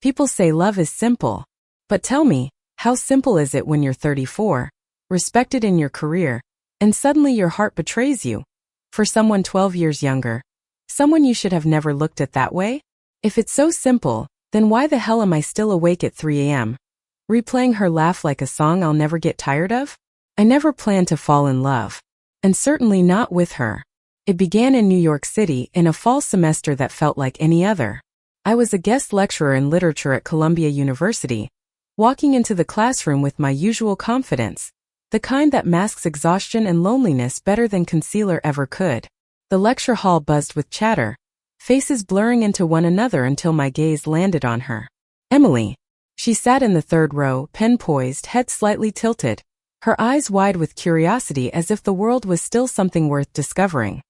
People say love is simple. But tell me, how simple is it when you're 34, respected in your career, and suddenly your heart betrays you? For someone 12 years younger. Someone you should have never looked at that way? If it's so simple, then why the hell am I still awake at 3 a.m., replaying her laugh like a song I'll never get tired of? I never planned to fall in love. And certainly not with her. It began in New York City in a fall semester that felt like any other. I was a guest lecturer in literature at Columbia University, walking into the classroom with my usual confidence, the kind that masks exhaustion and loneliness better than concealer ever could. The lecture hall buzzed with chatter, faces blurring into one another until my gaze landed on her. Emily. She sat in the third row, pen poised, head slightly tilted, her eyes wide with curiosity as if the world was still something worth discovering.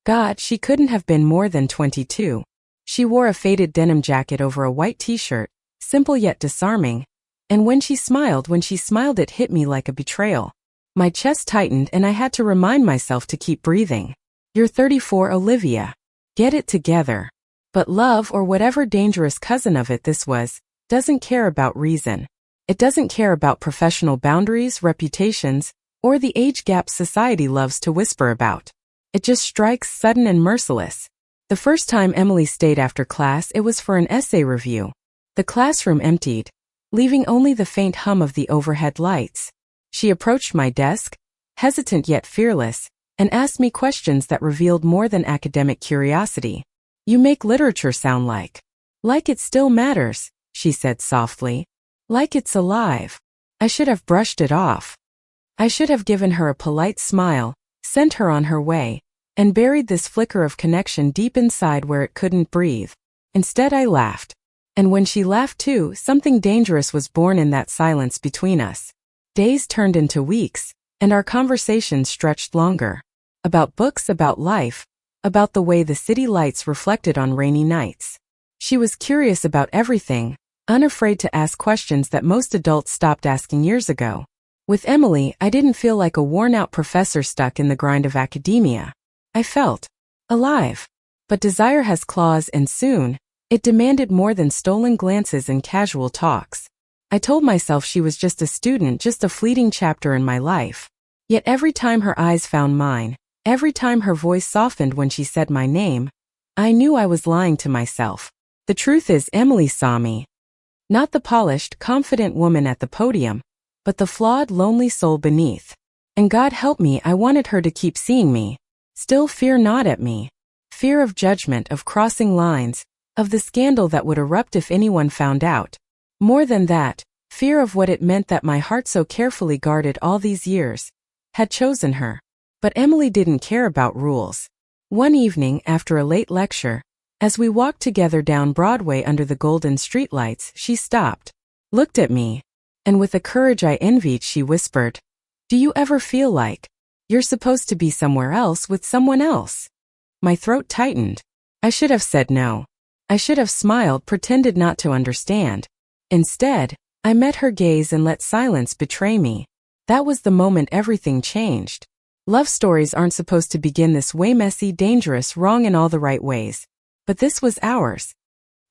God, she couldn't have been more than 22. She wore a faded denim jacket over a white t-shirt, simple yet disarming, and when she smiled it hit me like a betrayal. My chest tightened and I had to remind myself to keep breathing. You're 34, Olivia. Get it together. But love, or whatever dangerous cousin of it this was, doesn't care about reason. It doesn't care about professional boundaries, reputations, or the age gaps society loves to whisper about. It just strikes sudden and merciless. The first time Emily stayed after class, it was for an essay review. The classroom emptied, leaving only the faint hum of the overhead lights. She approached my desk, hesitant yet fearless, and asked me questions that revealed more than academic curiosity. You make literature sound like it still matters, she said softly. Like it's alive. I should have brushed it off. I should have given her a polite smile, sent her on her way, and buried this flicker of connection deep inside where it couldn't breathe. Instead, I laughed. And when she laughed too, something dangerous was born in that silence between us. Days turned into weeks, and our conversations stretched longer. About books, about life, about the way the city lights reflected on rainy nights. She was curious about everything, unafraid to ask questions that most adults stopped asking years ago. With Emily, I didn't feel like a worn-out professor stuck in the grind of academia. I felt alive. But desire has claws, and soon, it demanded more than stolen glances and casual talks. I told myself she was just a student, just a fleeting chapter in my life. Yet every time her eyes found mine, every time her voice softened when she said my name, I knew I was lying to myself. The truth is, Emily saw me. Not the polished, confident woman at the podium, but the flawed, lonely soul beneath. And God help me, I wanted her to keep seeing me. Still fear not at me. Fear of judgment, of crossing lines, of the scandal that would erupt if anyone found out. More than that, fear of what it meant that my heart so carefully guarded all these years had chosen her. But Emily didn't care about rules. One evening, after a late lecture, as we walked together down Broadway under the golden streetlights, she stopped, looked at me, and with a courage I envied, she whispered, "Do you ever feel like you're supposed to be somewhere else with someone else?" My throat tightened. I should have said no. I should have smiled, pretended not to understand. Instead, I met her gaze and let silence betray me. That was the moment everything changed. Love stories aren't supposed to begin this way: messy, dangerous, wrong in all the right ways. But this was ours.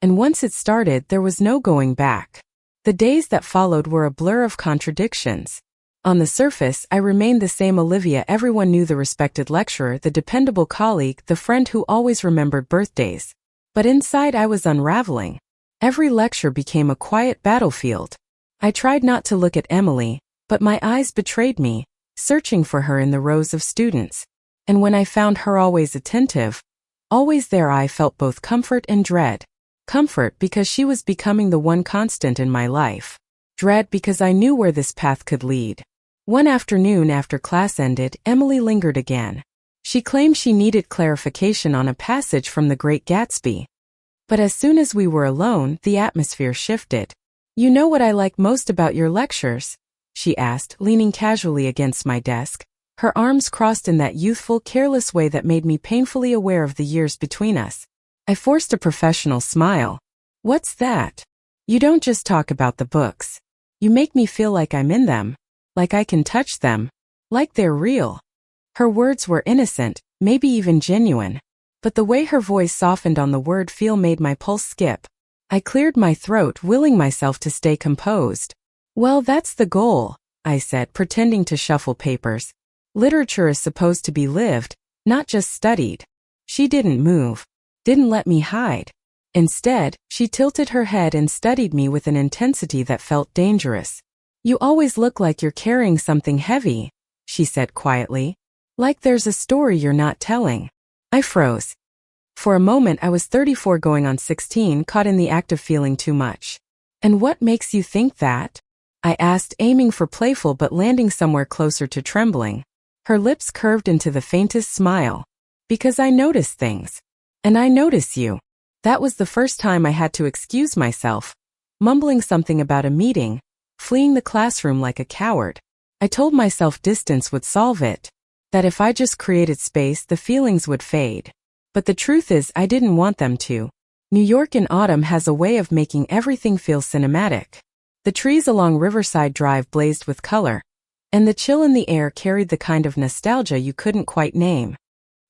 And once it started, there was no going back. The days that followed were a blur of contradictions. On the surface, I remained the same Olivia everyone knew, the respected lecturer, the dependable colleague, the friend who always remembered birthdays. But inside I was unraveling. Every lecture became a quiet battlefield. I tried not to look at Emily, but my eyes betrayed me, searching for her in the rows of students. And when I found her always attentive, always there, I felt both comfort and dread. Comfort because she was becoming the one constant in my life. Dread because I knew where this path could lead. One afternoon after class ended, Emily lingered again. She claimed she needed clarification on a passage from The Great Gatsby. But as soon as we were alone, the atmosphere shifted. "You know what I like most about your lectures?" she asked, leaning casually against my desk, her arms crossed in that youthful, careless way that made me painfully aware of the years between us. I forced a professional smile. "What's that?" "You don't just talk about the books. You make me feel like I'm in them, like I can touch them, like they're real." Her words were innocent, maybe even genuine. But the way her voice softened on the word "feel" made my pulse skip. I cleared my throat, willing myself to stay composed. Well, that's the goal, I said, pretending to shuffle papers. Literature is supposed to be lived, not just studied. She didn't move. Didn't let me hide. Instead, she tilted her head and studied me with an intensity that felt dangerous. You always look like you're carrying something heavy, she said quietly. Like there's a story you're not telling. I froze. For a moment I was 34 going on 16, caught in the act of feeling too much. And what makes you think that? I asked, aiming for playful but landing somewhere closer to trembling. Her lips curved into the faintest smile. Because I notice things. And I notice you. That was the first time I had to excuse myself, mumbling something about a meeting, fleeing the classroom like a coward. I told myself distance would solve it, that if I just created space the feelings would fade. But the truth is I didn't want them to. New York in autumn has a way of making everything feel cinematic. The trees along Riverside Drive blazed with color, and the chill in the air carried the kind of nostalgia you couldn't quite name.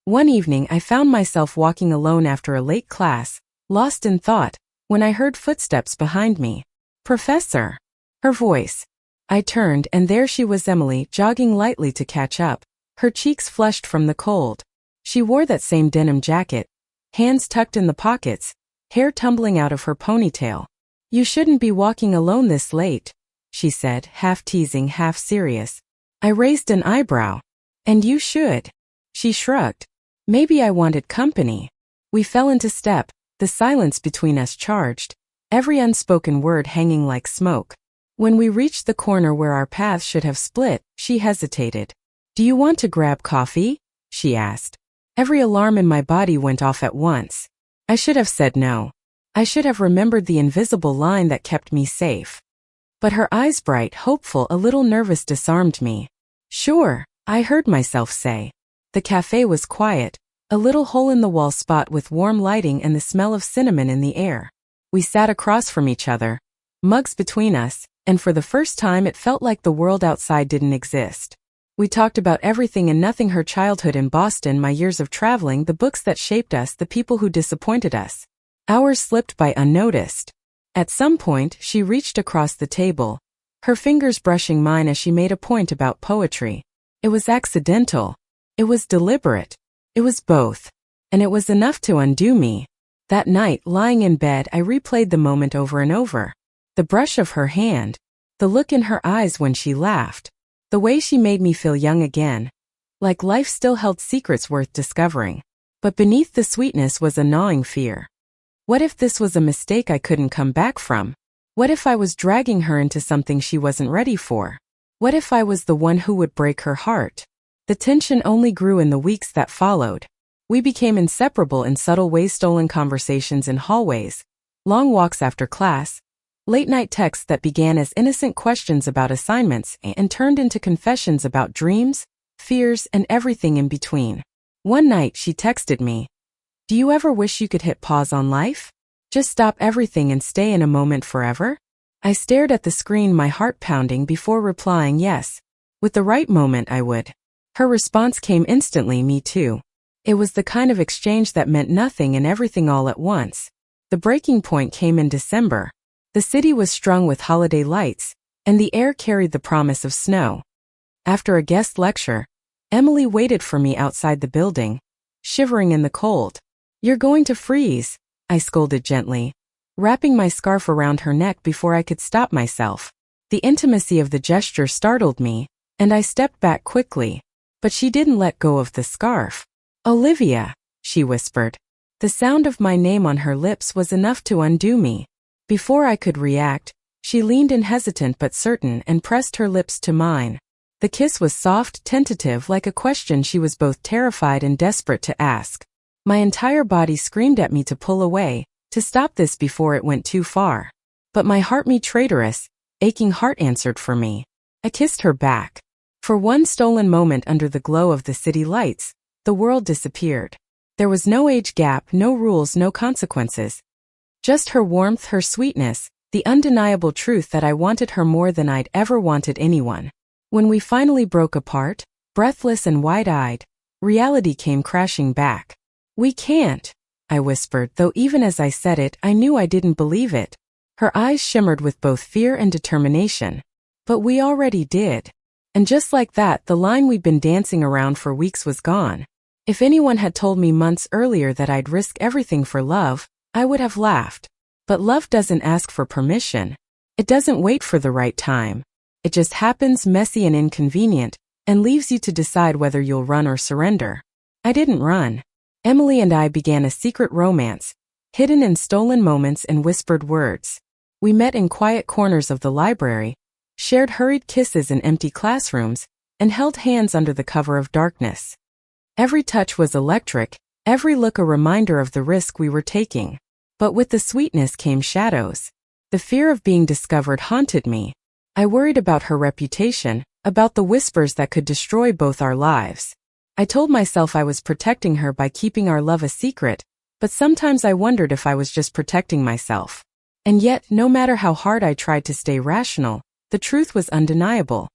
One evening I found myself walking alone after a late class, lost in thought, when I heard footsteps behind me. Professor! Her voice. I turned and there she was, Emily, jogging lightly to catch up, her cheeks flushed from the cold. She wore that same denim jacket, hands tucked in the pockets, hair tumbling out of her ponytail. You shouldn't be walking alone this late, she said, half teasing, half serious. I raised an eyebrow. And you should. She shrugged. Maybe I wanted company. We fell into step, the silence between us charged, every unspoken word hanging like smoke. When we reached the corner where our paths should have split, she hesitated. Do you want to grab coffee? She asked. Every alarm in my body went off at once. I should have said no. I should have remembered the invisible line that kept me safe. But her eyes, bright, hopeful, a little nervous, disarmed me. Sure, I heard myself say. The cafe was quiet, a little hole-in-the-wall spot with warm lighting and the smell of cinnamon in the air. We sat across from each other, mugs between us, and for the first time it felt like the world outside didn't exist. We talked about everything and nothing: her childhood in Boston, my years of traveling, the books that shaped us, the people who disappointed us. Hours slipped by unnoticed. At some point, she reached across the table, her fingers brushing mine as she made a point about poetry. It was accidental. It was deliberate. It was both. And it was enough to undo me. That night, lying in bed, I replayed the moment over and over. The brush of her hand, the look in her eyes when she laughed, the way she made me feel young again, like life still held secrets worth discovering. But beneath the sweetness was a gnawing fear. What if this was a mistake I couldn't come back from? What if I was dragging her into something she wasn't ready for? What if I was the one who would break her heart? The tension only grew in the weeks that followed. We became inseparable in subtle ways: stolen conversations in hallways, long walks after class, late-night texts that began as innocent questions about assignments and turned into confessions about dreams, fears, and everything in between. One night she texted me, "Do you ever wish you could hit pause on life? Just stop everything and stay in a moment forever?" I stared at the screen, my heart pounding, before replying yes. With the right moment I would. Her response came instantly: me too. It was the kind of exchange that meant nothing and everything all at once. The breaking point came in December. The city was strung with holiday lights, and the air carried the promise of snow. After a guest lecture, Emily waited for me outside the building, shivering in the cold. "You're going to freeze," I scolded gently, wrapping my scarf around her neck before I could stop myself. The intimacy of the gesture startled me, and I stepped back quickly. But she didn't let go of the scarf. "Olivia," she whispered. The sound of my name on her lips was enough to undo me. Before I could react, she leaned in, hesitant but certain, and pressed her lips to mine. The kiss was soft, tentative, like a question she was both terrified and desperate to ask. My entire body screamed at me to pull away, to stop this before it went too far. But my heart, me traitorous, aching heart, answered for me. I kissed her back. For one stolen moment under the glow of the city lights, the world disappeared. There was no age gap, no rules, no consequences. Just her warmth, her sweetness, the undeniable truth that I wanted her more than I'd ever wanted anyone. When we finally broke apart, breathless and wide-eyed, reality came crashing back. "We can't," I whispered, though even as I said it, I knew I didn't believe it. Her eyes shimmered with both fear and determination. But we already did. And just like that, the line we'd been dancing around for weeks was gone. If anyone had told me months earlier that I'd risk everything for love, I would have laughed. But love doesn't ask for permission. It doesn't wait for the right time. It just happens, messy and inconvenient, and leaves you to decide whether you'll run or surrender. I didn't run. Emily and I began a secret romance, hidden in stolen moments and whispered words. We met in quiet corners of the library, shared hurried kisses in empty classrooms, and held hands under the cover of darkness. Every touch was electric, every look a reminder of the risk we were taking. But with the sweetness came shadows. The fear of being discovered haunted me. I worried about her reputation, about the whispers that could destroy both our lives. I told myself I was protecting her by keeping our love a secret, but sometimes I wondered if I was just protecting myself. And yet, no matter how hard I tried to stay rational, the truth was undeniable.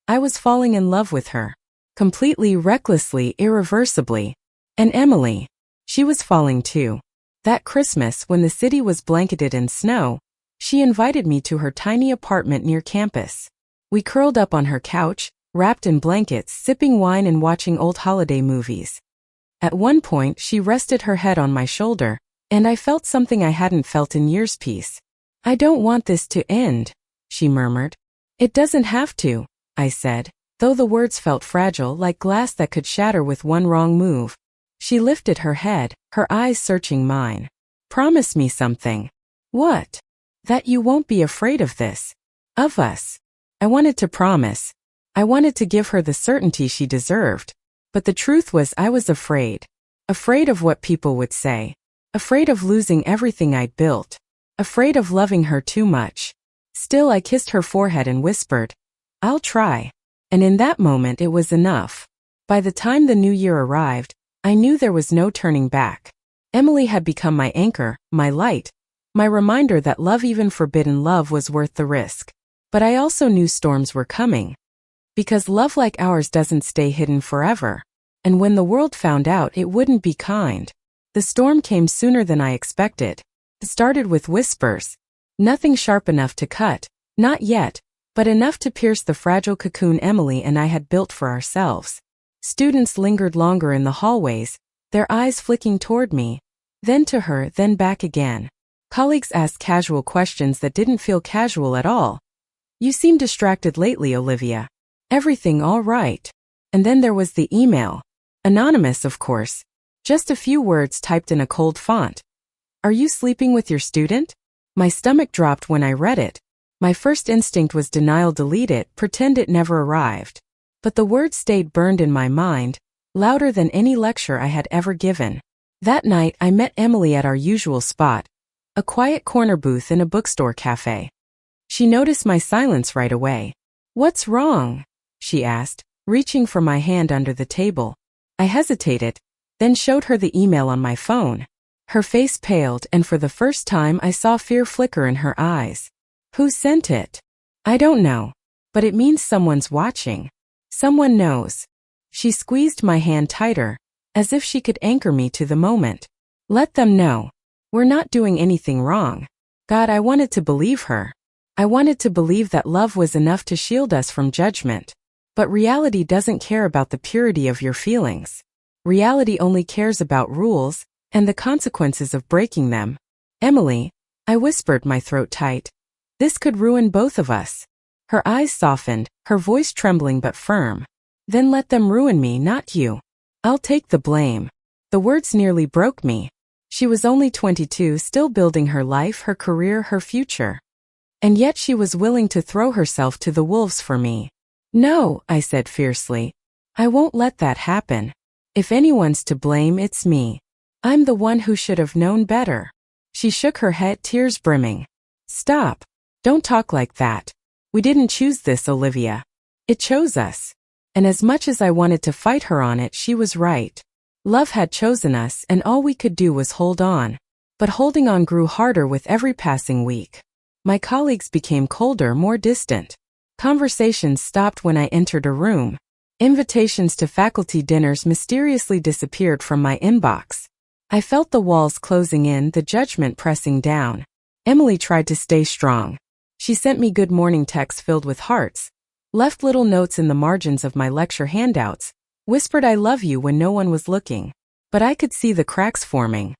I was falling in love with her. Completely, recklessly, irreversibly. And Emily. She was falling too. That Christmas, when the city was blanketed in snow, she invited me to her tiny apartment near campus. We curled up on her couch, wrapped in blankets, sipping wine and watching old holiday movies. At one point, she rested her head on my shoulder, and I felt something I hadn't felt in years. Peace. "I don't want this to end," she murmured. "It doesn't have to," I said, though the words felt fragile, like glass that could shatter with one wrong move. She lifted her head, her eyes searching mine. "Promise me something." "What?" "That you won't be afraid of this. Of us." I wanted to promise. I wanted to give her the certainty she deserved. But the truth was I was afraid. Afraid of what people would say. Afraid of losing everything I'd built. Afraid of loving her too much. Still, I kissed her forehead and whispered, "I'll try." And in that moment it was enough. By the time the new year arrived, I knew there was no turning back. Emily had become my anchor, my light, my reminder that love, even forbidden love, was worth the risk. But I also knew storms were coming. Because love like ours doesn't stay hidden forever. And when the world found out, it wouldn't be kind. The storm came sooner than I expected. It started with whispers. Nothing sharp enough to cut, not yet, but enough to pierce the fragile cocoon Emily and I had built for ourselves. Students lingered longer in the hallways, their eyes flicking toward me, then to her, then back again. Colleagues asked casual questions that didn't feel casual at all. "You seem distracted lately, Olivia. Everything all right?" And then there was the email. Anonymous, of course. Just a few words typed in a cold font. "Are you sleeping with your student?" My stomach dropped when I read it. My first instinct was denial, delete it, pretend it never arrived. But the words stayed burned in my mind, louder than any lecture I had ever given. That night, I met Emily at our usual spot, a quiet corner booth in a bookstore cafe. She noticed my silence right away. "What's wrong?" she asked, reaching for my hand under the table. I hesitated, then showed her the email on my phone. Her face paled, and for the first time I saw fear flicker in her eyes. "Who sent it?" "I don't know. But it means someone's watching. Someone knows." She squeezed my hand tighter, as if she could anchor me to the moment. "Let them know. We're not doing anything wrong." God, I wanted to believe her. I wanted to believe that love was enough to shield us from judgment. But reality doesn't care about the purity of your feelings. Reality only cares about rules and the consequences of breaking them. "Emily," I whispered, my throat tight. "This could ruin both of us." Her eyes softened, her voice trembling but firm. "Then let them ruin me, not you. I'll take the blame." The words nearly broke me. She was only 22, still building her life, her career, her future. And yet she was willing to throw herself to the wolves for me. "No," I said fiercely. "I won't let that happen. If anyone's to blame, it's me. I'm the one who should have known better." She shook her head, tears brimming. "Stop. Don't talk like that. We didn't choose this, Olivia. It chose us." And as much as I wanted to fight her on it, she was right. Love had chosen us, and all we could do was hold on. But holding on grew harder with every passing week. My colleagues became colder, more distant. Conversations stopped when I entered a room. Invitations to faculty dinners mysteriously disappeared from my inbox. I felt the walls closing in, the judgment pressing down. Emily tried to stay strong. She sent me good morning texts filled with hearts, left little notes in the margins of my lecture handouts, whispered I love you when no one was looking. But I could see the cracks forming.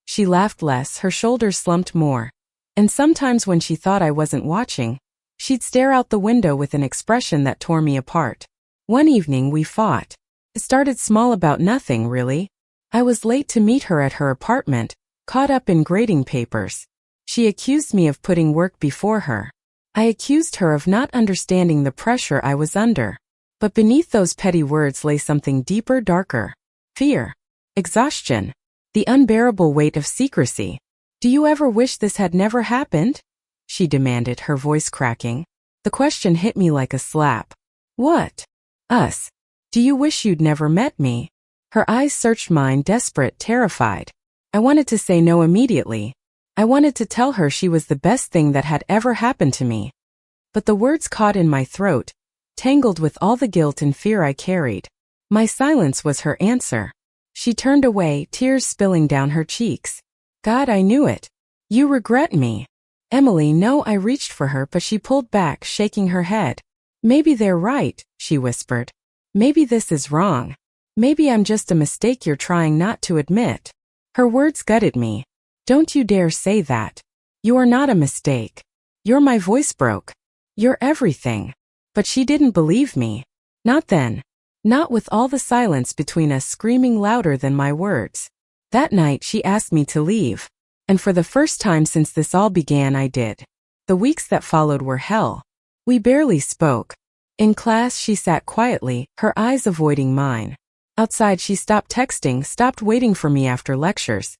She laughed less, her shoulders slumped more. And sometimes when she thought I wasn't watching, she'd stare out the window with an expression that tore me apart. One evening we fought. It started small, about nothing, really. I was late to meet her at her apartment, caught up in grading papers. She accused me of putting work before her. I accused her of not understanding the pressure I was under. But beneath those petty words lay something deeper, darker. Fear. Exhaustion. The unbearable weight of secrecy. Do you ever wish this had never happened? She demanded, her voice cracking. The question hit me like a slap. What? Us. Do you wish you'd never met me? Her eyes searched mine, desperate, terrified. I wanted to say no immediately. I wanted to tell her she was the best thing that had ever happened to me. But the words caught in my throat, tangled with all the guilt and fear I carried. My silence was her answer. She turned away, tears spilling down her cheeks. God, I knew it. You regret me. Emily, no, I reached for her, but she pulled back, shaking her head. Maybe they're right, she whispered. Maybe this is wrong. Maybe I'm just a mistake you're trying not to admit. Her words gutted me. Don't you dare say that. You are not a mistake. My voice broke. You're everything. But she didn't believe me. Not then. Not with all the silence between us screaming louder than my words. That night she asked me to leave. And for the first time since this all began, I did. The weeks that followed were hell. We barely spoke. In class she sat quietly, her eyes avoiding mine. Outside she stopped texting, stopped waiting for me after lectures.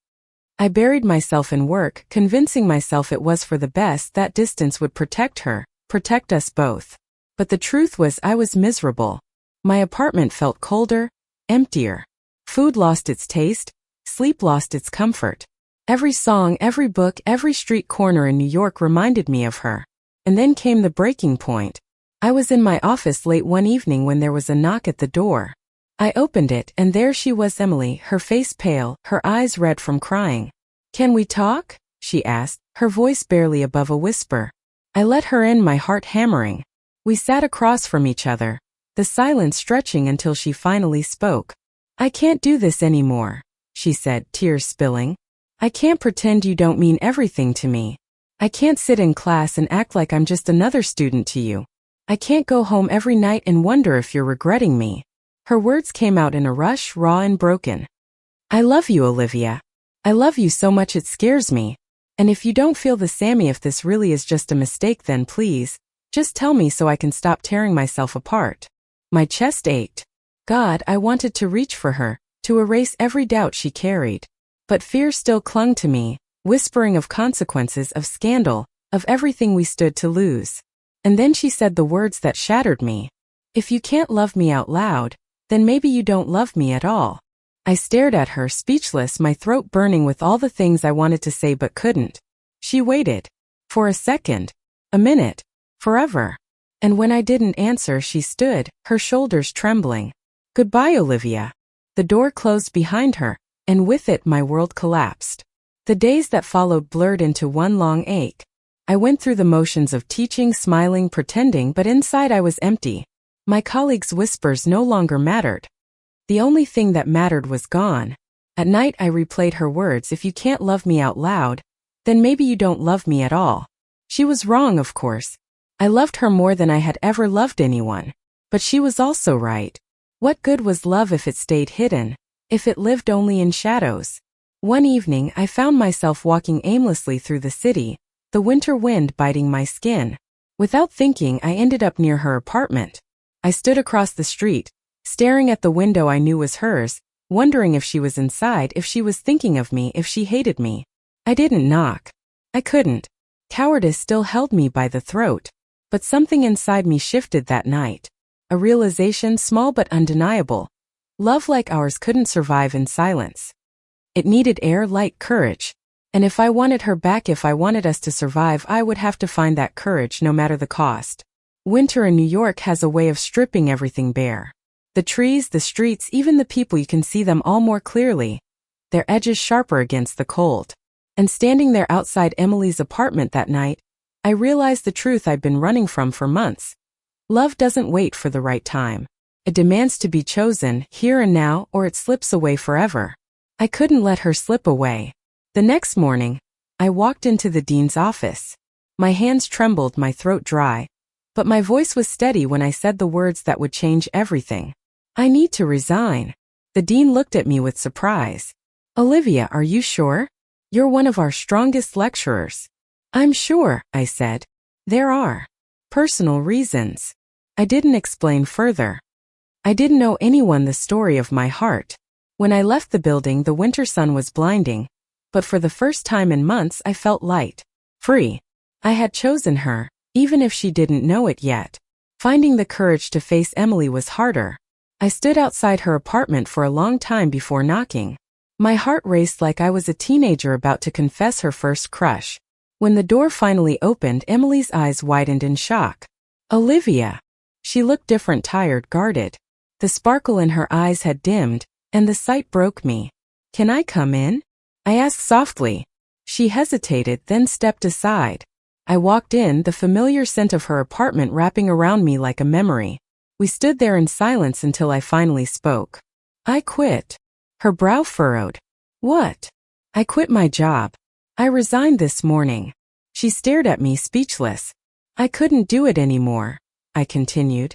I buried myself in work, convincing myself it was for the best, that distance would protect her, protect us both. But the truth was I was miserable. My apartment felt colder, emptier. Food lost its taste, sleep lost its comfort. Every song, every book, every street corner in New York reminded me of her. And then came the breaking point. I was in my office late one evening when there was a knock at the door. I opened it, and there she was, Emily, her face pale, her eyes red from crying. Can we talk? She asked, her voice barely above a whisper. I let her in, my heart hammering. We sat across from each other, the silence stretching until she finally spoke. I can't do this anymore, she said, tears spilling. I can't pretend you don't mean everything to me. I can't sit in class and act like I'm just another student to you. I can't go home every night and wonder if you're regretting me. Her words came out in a rush, raw and broken. I love you, Olivia. I love you so much it scares me. And if you don't feel the Sammy, if this really is just a mistake, then please, just tell me so I can stop tearing myself apart. My chest ached. God, I wanted to reach for her, to erase every doubt she carried. But fear still clung to me, whispering of consequences, of scandal, of everything we stood to lose. And then she said the words that shattered me. If you can't love me out loud, then maybe you don't love me at all. I stared at her, speechless, my throat burning with all the things I wanted to say but couldn't. She waited. For a second. A minute. Forever. And when I didn't answer, she stood, her shoulders trembling. Goodbye, Olivia. The door closed behind her, and with it my world collapsed. The days that followed blurred into one long ache. I went through the motions of teaching, smiling, pretending, but inside I was empty. My colleagues' whispers no longer mattered. The only thing that mattered was gone. At night I replayed her words, if you can't love me out loud, then maybe you don't love me at all. She was wrong, of course. I loved her more than I had ever loved anyone. But she was also right. What good was love if it stayed hidden, if it lived only in shadows? One evening I found myself walking aimlessly through the city, the winter wind biting my skin. Without thinking, I ended up near her apartment. I stood across the street, staring at the window I knew was hers, wondering if she was inside, if she was thinking of me, if she hated me. I didn't knock. I couldn't. Cowardice still held me by the throat. But something inside me shifted that night. A realization, small but undeniable. Love like ours couldn't survive in silence. It needed air, light, courage. And if I wanted her back, if I wanted us to survive, I would have to find that courage no matter the cost. Winter in New York has a way of stripping everything bare. The trees, the streets, even the people, you can see them all more clearly. their edges sharper against the cold. And standing there outside Emily's apartment that night, I realized the truth I'd been running from for months. Love doesn't wait for the right time. It demands to be chosen, here and now, or it slips away forever. I couldn't let her slip away. The next morning, I walked into the dean's office. My hands trembled, my throat dry, but my voice was steady when I said the words that would change everything. I need to resign. The dean looked at me with surprise. Olivia, are you sure? You're one of our strongest lecturers. I'm sure, I said. There are personal reasons. I didn't explain further. I didn't know anyone the story of my heart. When I left the building, the winter sun was blinding, but for the first time in months I felt light, free. I had chosen her, even if she didn't know it yet. Finding the courage to face Emily was harder. I stood outside her apartment for a long time before knocking. My heart raced like I was a teenager about to confess her first crush. When the door finally opened, Emily's eyes widened in shock. Olivia. She looked different, tired, guarded. The sparkle in her eyes had dimmed, and the sight broke me. Can I come in? I asked softly. She hesitated, then stepped aside. I walked in, the familiar scent of her apartment wrapping around me like a memory. We stood there in silence until I finally spoke. I quit. Her brow furrowed. What? I quit my job. I resigned this morning. She stared at me, speechless. I couldn't do it anymore, I continued.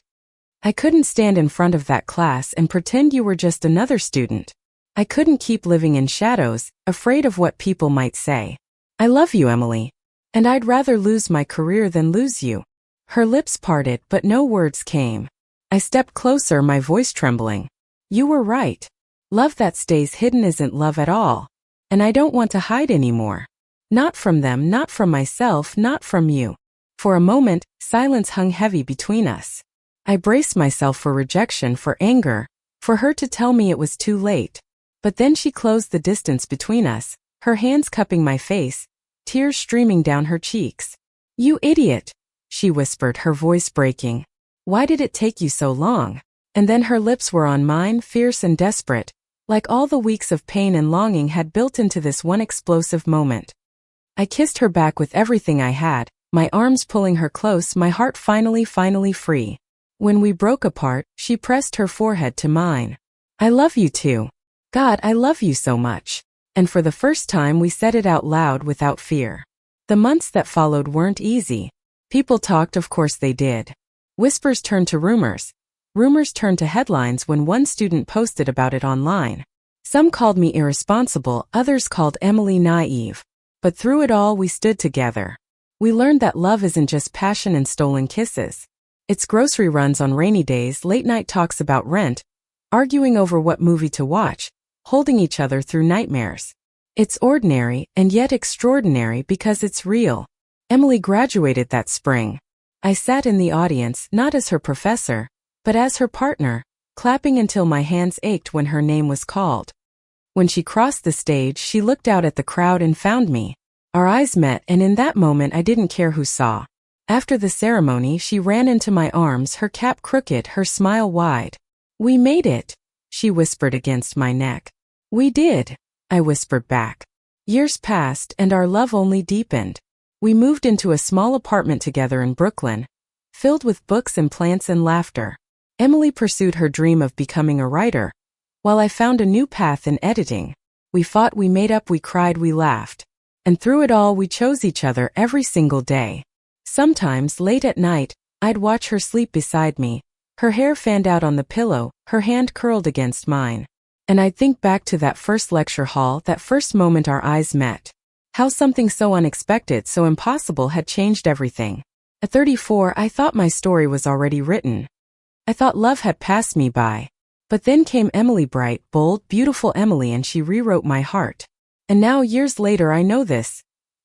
I couldn't stand in front of that class and pretend you were just another student. I couldn't keep living in shadows, afraid of what people might say. I love you, Emily, and I'd rather lose my career than lose you. Her lips parted, but no words came. I stepped closer, my voice trembling. You were right. Love that stays hidden isn't love at all. And I don't want to hide anymore. Not from them, not from myself, not from you. For a moment, silence hung heavy between us. I braced myself for rejection, for anger, for her to tell me it was too late. But then she closed the distance between us, her hands cupping my face, tears streaming down her cheeks. You idiot, she whispered, her voice breaking. Why did it take you so long? And then her lips were on mine, fierce and desperate, like all the weeks of pain and longing had built into this one explosive moment. I kissed her back with everything I had, my arms pulling her close, my heart finally free. When we broke apart, she pressed her forehead to mine. I love you too. God, I love you so much. And for the first time we said it out loud without fear. The months that followed weren't easy. People talked, of course they did. Whispers turned to rumors. Rumors turned to headlines when one student posted about it online. Some called me irresponsible, others called Emily naive. But through it all we stood together. We learned that love isn't just passion and stolen kisses. It's grocery runs on rainy days, late night talks about rent, arguing over what movie to watch, holding each other through nightmares. It's ordinary and yet extraordinary because it's real. Emily graduated that spring. I sat in the audience, not as her professor, but as her partner, clapping until my hands ached when her name was called. When she crossed the stage, she looked out at the crowd and found me. Our eyes met, and in that moment I didn't care who saw. After the ceremony, she ran into my arms, her cap crooked, her smile wide. We made it, she whispered against my neck. We did, I whispered back. Years passed, and our love only deepened. We moved into a small apartment together in Brooklyn, filled with books and plants and laughter. Emily pursued her dream of becoming a writer, while I found a new path in editing. We fought, we made up, we cried, we laughed. And through it all we chose each other every single day. Sometimes, late at night, I'd watch her sleep beside me, her hair fanned out on the pillow, her hand curled against mine. And I'd think back to that first lecture hall, that first moment our eyes met. How something so unexpected, so impossible had changed everything. At 34, I thought my story was already written. I thought love had passed me by. But then came Emily, bright, bold, beautiful Emily, and she rewrote my heart. And now, years later, I know this.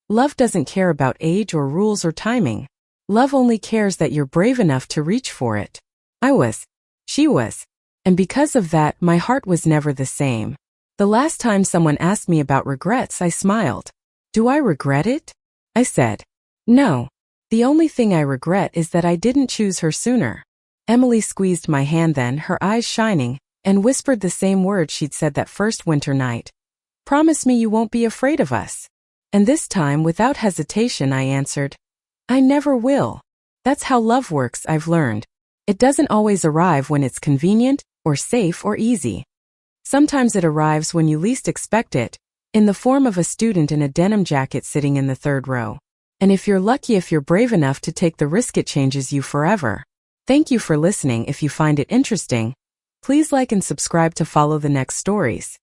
Love doesn't care about age or rules or timing. Love only cares that you're brave enough to reach for it. I was. She was. And because of that, my heart was never the same. The last time someone asked me about regrets, I smiled. Do I regret it? I said. No. The only thing I regret is that I didn't choose her sooner. Emily squeezed my hand then, her eyes shining, and whispered the same words she'd said that first winter night. Promise me you won't be afraid of us." And this time, without hesitation, I answered, "I never will." That's how love works, I've learned. It doesn't always arrive when it's convenient, or safe, or easy. Sometimes it arrives when you least expect it, in the form of a student in a denim jacket sitting in the third row. And if you're lucky, if you're brave enough to take the risk, it changes you forever. Thank you for listening. If you find it interesting, please like and subscribe to follow the next stories.